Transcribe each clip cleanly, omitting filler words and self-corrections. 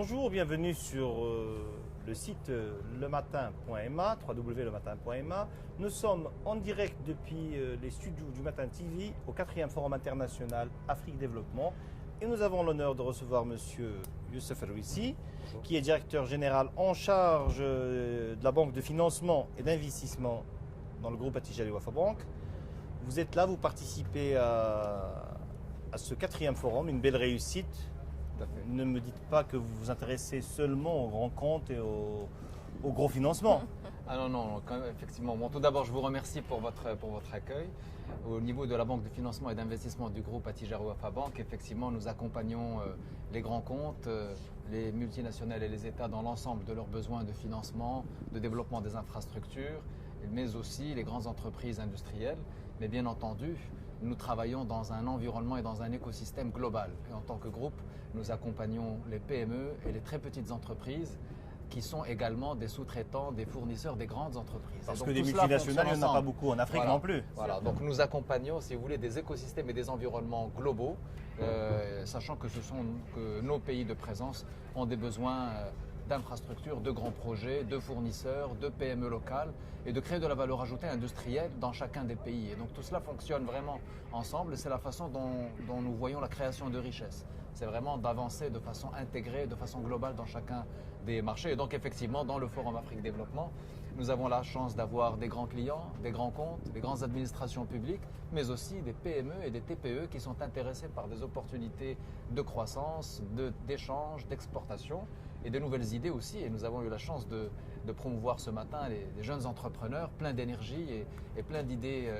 Bonjour, bienvenue sur le site lematin.ma, www.lematin.ma. Nous sommes en direct depuis les studios du Matin TV au 4e Forum international Afrique Développement. Et nous avons l'honneur de recevoir Monsieur Youssef Rouissi, qui est directeur général en charge de la Banque de financement et d'investissement dans le groupe Attijari Wafa Bank. Vous êtes là, vous participez à ce 4e forum, une belle réussite. Ne me dites pas que vous vous intéressez seulement aux grands comptes et aux gros financements. Ah non, effectivement. Bon, tout d'abord, je vous remercie pour votre accueil. Au niveau de la Banque de financement et d'investissement du groupe Attijari Wafa Bank, effectivement, nous accompagnons les grands comptes, les multinationales et les États dans l'ensemble de leurs besoins de financement, de développement des infrastructures, mais aussi les grandes entreprises industrielles. Mais bien entendu, nous travaillons dans un environnement et dans un écosystème global. Et en tant que groupe, nous accompagnons les PME et les très petites entreprises qui sont également des sous-traitants, des fournisseurs des grandes entreprises. Parce que des multinationales, il n'y en a pas beaucoup en Afrique non plus. Voilà, donc nous accompagnons, si vous voulez, des écosystèmes et des environnements globaux, sachant que nos pays de présence ont des besoins d'infrastructures, de grands projets, de fournisseurs, de PME locales et de créer de la valeur ajoutée industrielle dans chacun des pays. Et donc tout cela fonctionne vraiment ensemble. C'est la façon dont nous voyons la création de richesses. C'est vraiment d'avancer de façon intégrée, de façon globale dans chacun des marchés. Et donc effectivement, dans le Forum Afrique Développement, nous avons la chance d'avoir des grands clients, des grands comptes, des grandes administrations publiques, mais aussi des PME et des TPE qui sont intéressés par des opportunités de croissance, d'échange, d'exportation et de nouvelles idées aussi. Et nous avons eu la chance de promouvoir ce matin des jeunes entrepreneurs pleins d'énergie et pleins d'idées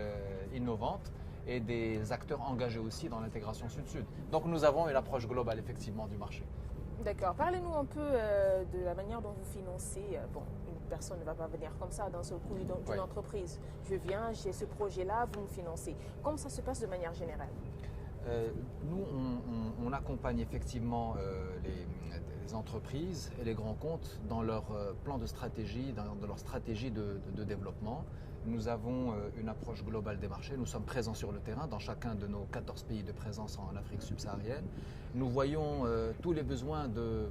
innovantes et des acteurs engagés aussi dans l'intégration sud-sud. Donc nous avons une approche globale effectivement du marché. D'accord. Parlez-nous un peu de la manière dont vous financez. Bon, une personne ne va pas venir comme ça d'un seul coup d'une entreprise. Je viens, j'ai ce projet-là, vous me financez. Comment ça se passe de manière générale? Nous, on accompagne effectivement les entreprises et les grands comptes dans leur plan de stratégie, dans leur stratégie de développement. Nous avons une approche globale des marchés. Nous sommes présents sur le terrain dans chacun de nos 14 pays de présence en Afrique subsaharienne. Nous voyons tous les besoins de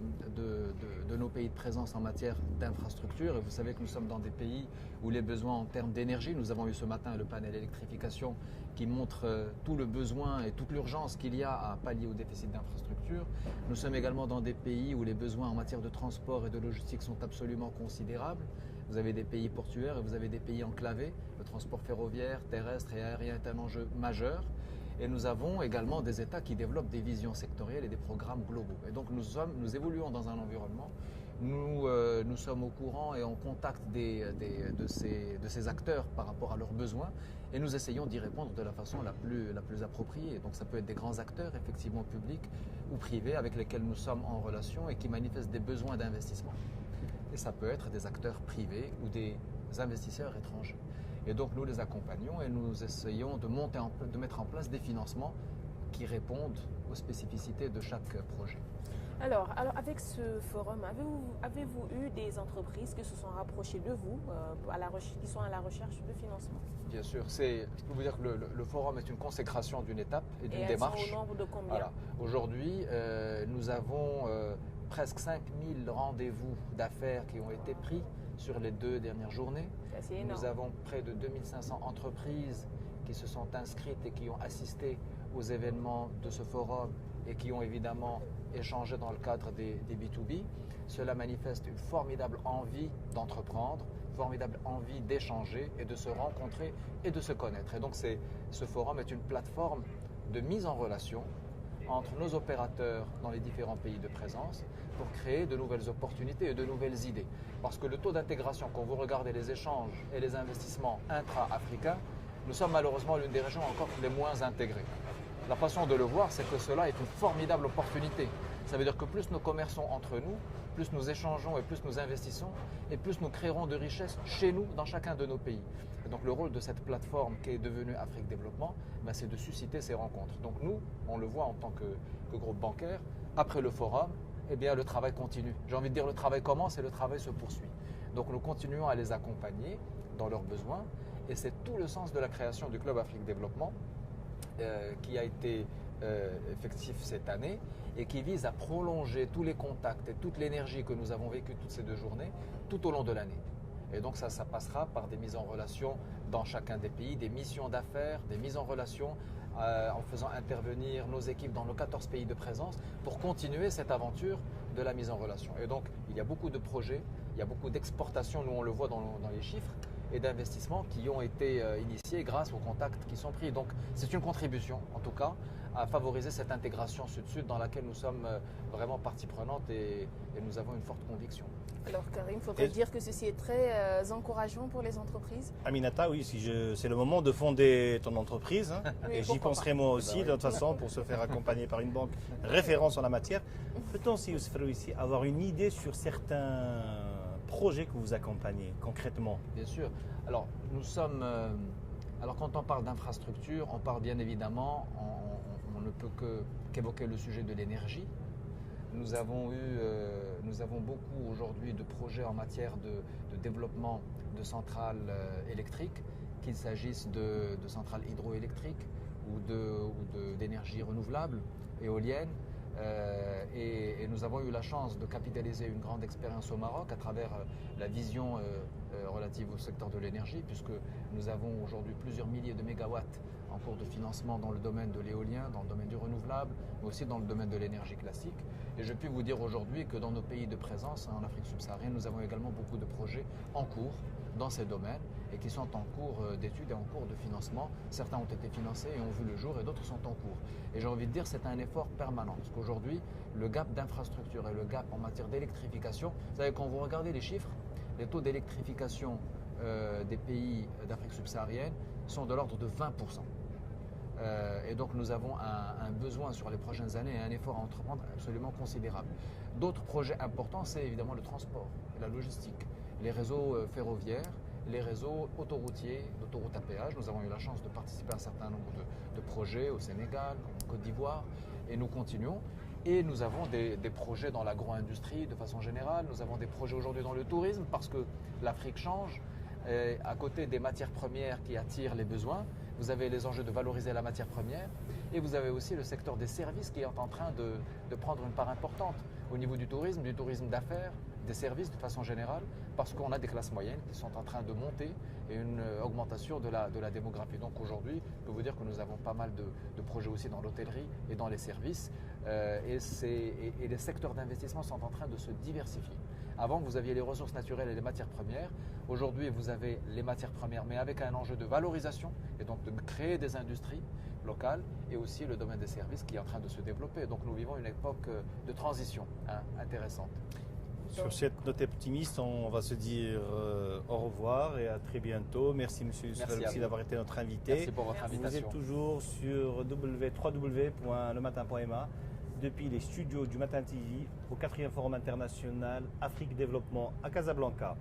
nos pays de présence en matière d'infrastructure. Et vous savez que nous sommes dans des pays où les besoins en termes d'énergie, nous avons eu ce matin le panel électrification qui montre tout le besoin et toute l'urgence qu'il y a à pallier au déficit d'infrastructure. Nous sommes également dans des pays où les besoins en matière de transport et de logistique sont absolument considérables. Vous avez des pays portuaires et vous avez des pays enclavés. Le transport ferroviaire, terrestre et aérien est un enjeu majeur. Et nous avons également des États qui développent des visions sectorielles et des programmes globaux. Et donc nous évoluons dans un environnement. Nous sommes au courant et en contact de ces acteurs par rapport à leurs besoins et nous essayons d'y répondre de la façon la plus appropriée. Donc ça peut être des grands acteurs, effectivement publics ou privés, avec lesquels nous sommes en relation et qui manifestent des besoins d'investissement. Et ça peut être des acteurs privés ou des investisseurs étrangers. Et donc nous les accompagnons et nous essayons de mettre en place des financements qui répondent aux spécificités de chaque projet. Alors avec ce forum, avez-vous eu des entreprises qui se sont rapprochées de vous, qui sont à la recherche de financement? Bien sûr, je peux vous dire que le forum est une consécration d'une étape et d'une démarche. Et elles sont au nombre de combien? Voilà. Aujourd'hui, nous avons presque 5000 rendez-vous d'affaires qui ont été pris sur les 2 dernières journées. C'est énorme. Nous avons près de 2500 entreprises qui se sont inscrites et qui ont assisté aux événements de ce forum et qui ont évidemment échangé dans le cadre des B2B. Cela manifeste une formidable envie d'entreprendre, formidable envie d'échanger et de se rencontrer et de se connaître. Et donc ce forum est une plateforme de mise en relation entre nos opérateurs dans les différents pays de présence pour créer de nouvelles opportunités et de nouvelles idées. Parce que le taux d'intégration, quand vous regardez les échanges et les investissements intra-africains, nous sommes malheureusement l'une des régions encore les moins intégrées. La façon de le voir, c'est que cela est une formidable opportunité. Ça veut dire que plus nous commerçons entre nous, plus nous échangeons et plus nous investissons, et plus nous créerons de richesses chez nous, dans chacun de nos pays. Et donc le rôle de cette plateforme qui est devenue Afrique Développement, c'est de susciter ces rencontres. Donc nous, on le voit en tant que groupe bancaire, après le forum, le travail continue. J'ai envie de dire le travail commence et le travail se poursuit. Donc nous continuons à les accompagner dans leurs besoins, et c'est tout le sens de la création du Club Afrique Développement, qui a été effectif cette année et qui vise à prolonger tous les contacts et toute l'énergie que nous avons vécue toutes ces 2 journées tout au long de l'année. Et donc ça passera par des mises en relation dans chacun des pays, des missions d'affaires, des mises en relation en faisant intervenir nos équipes dans nos 14 pays de présence pour continuer cette aventure de la mise en relation. Et donc il y a beaucoup de projets, il y a beaucoup d'exportations, nous on le voit dans les chiffres, et d'investissements qui ont été initiés grâce aux contacts qui sont pris. Donc c'est une contribution en tout cas à favoriser cette intégration sud-sud dans laquelle nous sommes vraiment partie prenante et nous avons une forte conviction. Alors Karim, faudrait dire que ceci est très encourageant pour les entreprises. Aminata, oui, c'est le moment de fonder ton entreprise, hein, Oui, et j'y penserai moi aussi, de toute façon, pour se faire accompagner par une banque référence en la matière. Peut-on aussi, ici, avoir une idée sur certains projets que vous accompagnez concrètement? Bien sûr. Alors, nous sommes. Alors, quand on parle d'infrastructure, on parle bien évidemment, on ne peut qu'évoquer le sujet de l'énergie. Nous avons beaucoup aujourd'hui de projets en matière de développement de centrales électriques, qu'il s'agisse de centrales hydroélectriques ou d'énergie renouvelable, éolienne. Et nous avons eu la chance de capitaliser une grande expérience au Maroc à travers la vision relative au secteur de l'énergie, puisque nous avons aujourd'hui plusieurs milliers de mégawatts en cours de financement dans le domaine de l'éolien, dans le domaine du renouvelable, mais aussi dans le domaine de l'énergie classique. Et je puis vous dire aujourd'hui que dans nos pays de présence, en Afrique subsaharienne, nous avons également beaucoup de projets en cours dans ces domaines et qui sont en cours d'études et en cours de financement. Certains ont été financés et ont vu le jour et d'autres sont en cours. Et j'ai envie de dire que c'est un effort permanent parce qu'aujourd'hui, le gap d'infrastructure et le gap en matière d'électrification, vous savez, quand vous regardez les chiffres, les taux d'électrification des pays d'Afrique subsaharienne sont de l'ordre de 20%. Et donc nous avons un besoin sur les prochaines années et un effort à entreprendre absolument considérable. D'autres projets importants, c'est évidemment le transport et la logistique, les réseaux ferroviaires, les réseaux autoroutiers, d'autoroutes à péage. Nous avons eu la chance de participer à un certain nombre de projets au Sénégal, en Côte d'Ivoire, et nous continuons. Et nous avons des projets dans l'agro-industrie de façon générale. Nous avons des projets aujourd'hui dans le tourisme parce que l'Afrique change. Et à côté des matières premières qui attirent les besoins, vous avez les enjeux de valoriser la matière première et vous avez aussi le secteur des services qui est en train de prendre une part importante au niveau du tourisme d'affaires, des services de façon générale, parce qu'on a des classes moyennes qui sont en train de monter et une augmentation de la démographie. Donc aujourd'hui, je peux vous dire que nous avons pas mal de projets aussi dans l'hôtellerie et dans les services et les secteurs d'investissement sont en train de se diversifier. Avant, vous aviez les ressources naturelles et les matières premières. Aujourd'hui, vous avez les matières premières, mais avec un enjeu de valorisation et donc de créer des industries locales et aussi le domaine des services qui est en train de se développer. Donc nous vivons une époque de transition intéressante. Sur cette note optimiste, on va se dire au revoir et à très bientôt. Merci Monsieur Youssouf d'avoir été notre invité. Merci pour votre invitation. Vous êtes toujours sur www.lematin.ma depuis les studios du Matin TV au 4e Forum international Afrique Développement à Casablanca.